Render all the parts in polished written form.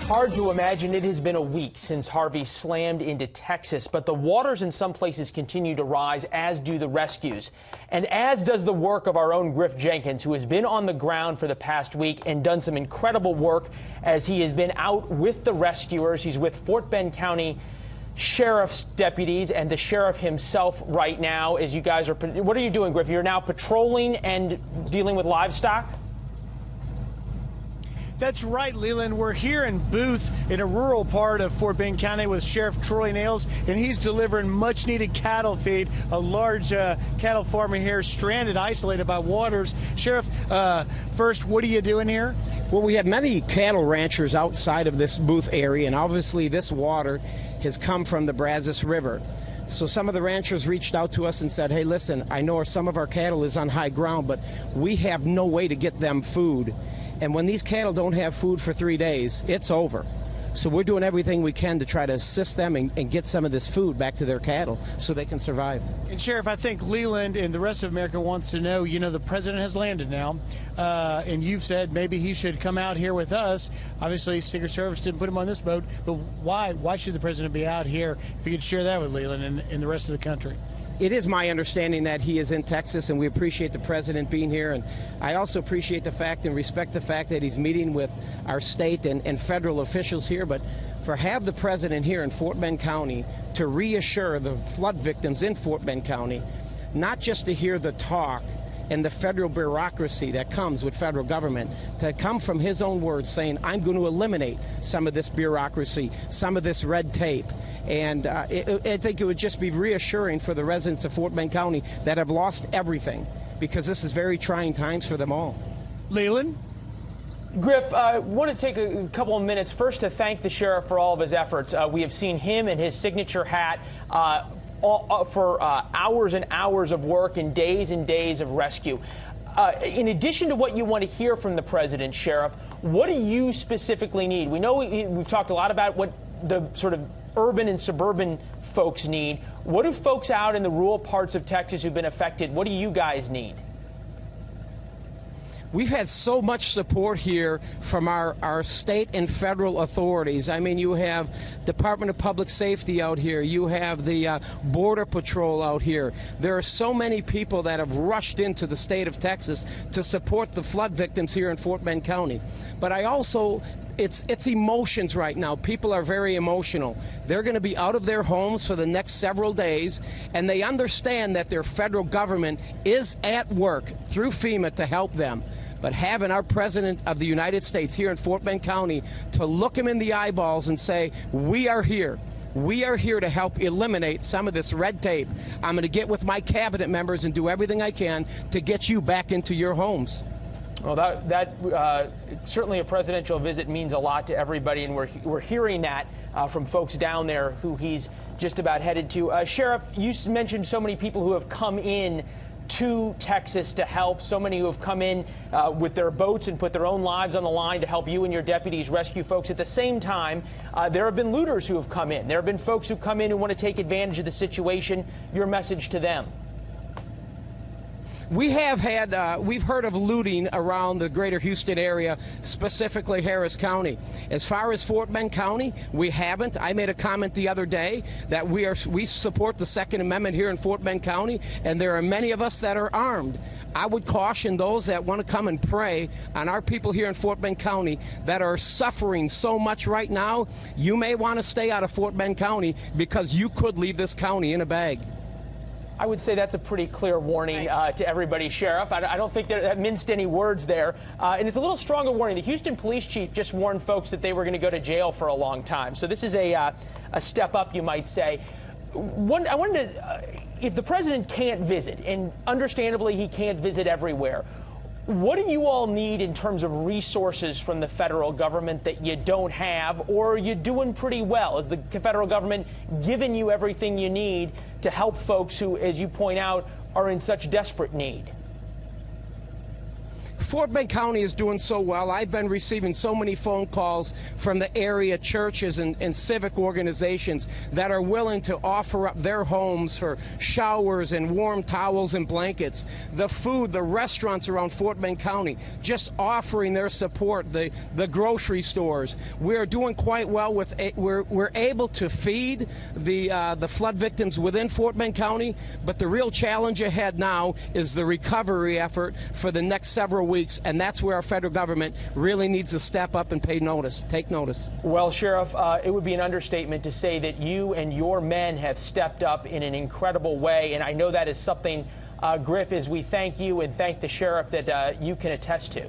Hard to imagine it has been a week since Harvey slammed into Texas, but the waters in some places continue to rise, as do the rescues. And as does the work of our own Griff Jenkins, who has been on the ground for the past week and done some incredible work as he has been out with the rescuers. He's with Fort Bend County Sheriff's deputies and the sheriff himself right now. As you guys are, what are you doing, Griff? You're now patrolling and dealing with livestock? That's right, Leland. We're here in Booth in a rural part of Fort Bend County with Sheriff Troy Nails, and he's delivering much-needed cattle feed. A large cattle farmer here stranded, isolated by waters. Sheriff, first, what are you doing here? Well, we have many cattle ranchers outside of this Booth area, and obviously this water has come from the Brazos River. So some of the ranchers reached out to us and said, hey, listen, I know some of our cattle is on high ground, but we have no way to get them food. And when these cattle don't have food for 3 days, it's over. So we're doing everything we can to try to assist them and get some of this food back to their cattle so they can survive. And Sheriff, I think Leland and the rest of America wants to know, you know, the president has landed now, and you've said maybe he should come out here with us. Obviously, Secret Service didn't put him on this boat, but why should the president be out here? If you could share that with Leland and the rest of the country. It is my understanding that he is in Texas, and we appreciate the president being here. And I also appreciate the fact and respect the fact that he's meeting with our state and federal officials here. But have the president here in Fort Bend County to reassure the flood victims in Fort Bend County, not just to hear the talk and the federal bureaucracy that comes with federal government, to come from his own words saying, I'm going to eliminate some of this bureaucracy, some of this red tape. And I think it would just be reassuring for the residents of Fort Bend County that have lost everything, because this is very trying times for them all. Leland? Griff, I want to take a couple of minutes first to thank the sheriff for all of his efforts. We have seen him and his signature hat for hours and hours of work and days of rescue. In addition to what you want to hear from the president, Sheriff, what do you specifically need? We know we've talked a lot about what the sort of urban and suburban folks need. What do folks out in the rural parts of Texas who've been affected, what do you guys need? We've had so much support here from our state and federal authorities. I mean, you have Department of Public Safety out here. You have the Border Patrol out here. There are so many people that have rushed into the state of Texas to support the flood victims here in Fort Bend County. But I also, it's emotions right now. People are very emotional. They're going to be out of their homes for the next several days, and they understand that their federal government is at work through FEMA to help them. But having our President of the United States here in Fort Bend County to look him in the eyeballs and say, we are here. We are here to help eliminate some of this red tape. I'm going to get with my cabinet members and do everything I can to get you back into your homes. Well, certainly a presidential visit means a lot to everybody, and we're hearing that from folks down there who he's just about headed to. Sheriff, you mentioned so many people who have come in to Texas to help, so many who have come in with their boats and put their own lives on the line to help you and your deputies rescue folks. At the same time, there have been looters who have come in. There have been folks who come in who want to take advantage of the situation. Your message to them? We've heard of looting around the greater Houston area, specifically Harris County. As far as Fort Bend County, we haven't. I made a comment the other day that we support the Second Amendment here in Fort Bend County, and there are many of us that are armed. I would caution those that want to come and prey on our people here in Fort Bend County that are suffering so much right now. You may want to stay out of Fort Bend County, because you could leave this county in a bag. I would say that's a pretty clear warning to everybody, Sheriff. I don't think that minced any words there. And it's a little stronger warning. The Houston police chief just warned folks that they were going to go to jail for a long time. So this is a step up, you might say. I wanted to, if the president can't visit, and understandably he can't visit everywhere, what do you all need in terms of resources from the federal government that you don't have, or are you doing pretty well? Is the federal government giving you everything you need to help folks who, as you point out, are in such desperate need? Fort Bend County is doing so well. I've been receiving so many phone calls from the area churches and civic organizations that are willing to offer up their homes for showers and warm towels and blankets. The food, the restaurants around Fort Bend County, just offering their support. The grocery stores. We're doing quite well with. We're able to feed the flood victims within Fort Bend County, but the real challenge ahead now is the recovery effort for the next several weeks, and that's where our federal government really needs to step up and take notice. Well, Sheriff, it would be an understatement to say that you and your men have stepped up in an incredible way, and I know that is something, Griff, as we thank you and thank the Sheriff, that you can attest to.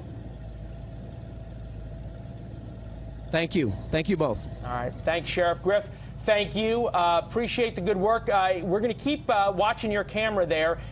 Thank you. Thank you both. All right. Thanks, Sheriff. Griff, thank you. Appreciate the good work. We're going to keep watching your camera there.